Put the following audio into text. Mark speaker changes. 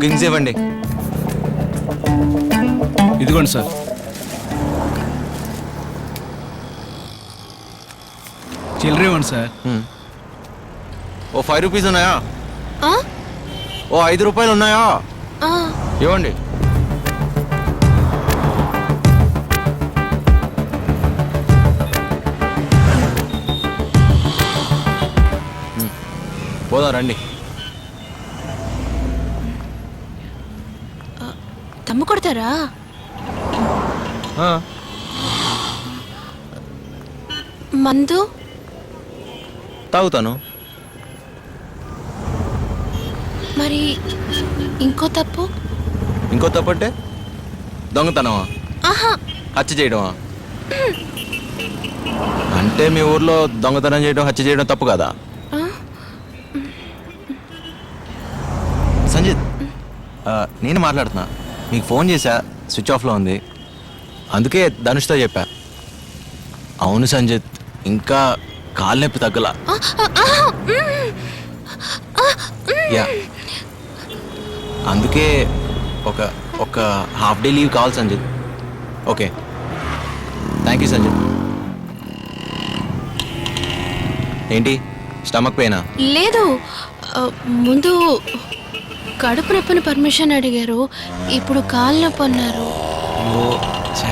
Speaker 1: Bookings ఇవ్వండి.
Speaker 2: ఇదిగోండి sir. చిల్లర ఇవ్వండి సార్.
Speaker 1: ఓ 5 రూపీస్ ఉన్నాయా?
Speaker 3: ఆ?
Speaker 1: ఓ 5 రూపాయలు ఉన్నాయా?
Speaker 3: ఆ,
Speaker 1: ఇవ్వండి. పోదాం రండి.
Speaker 3: దమ్ము కొడతారా? మందు
Speaker 1: తాగుతాను.
Speaker 3: మరి ఇంకో తప్పు?
Speaker 1: ఇంకో తప్పంటే దొంగతనమా?
Speaker 3: ఆహా,
Speaker 1: హత్య చేయడమా? అంటే మీ ఊర్లో దొంగతనం చేయడం, హత్య చేయడం తప్పు కదా?
Speaker 3: ఆ?
Speaker 1: సంజిత్, నేను మాట్లాడుతున్నా. మీకు ఫోన్ చేశా, స్విచ్ ఆఫ్లో ఉంది. అందుకే ధనుష్తో చెప్పా. అవును సంజిత్, ఇంకా కాలు నొప్పి తగ్గలా. యా, అందుకే ఒక హాఫ్ డే లీవ్ కావాలి Sanjit. Okay, thank you Sanjit. ఏంటి, స్టమక్ పెయినా?
Speaker 3: లేదు, ముందు కడుపు నొప్పిని పర్మిషన్ అడిగారు, ఇప్పుడు కాలు నొప్పి అన్నారు.
Speaker 1: ఓ ఛే.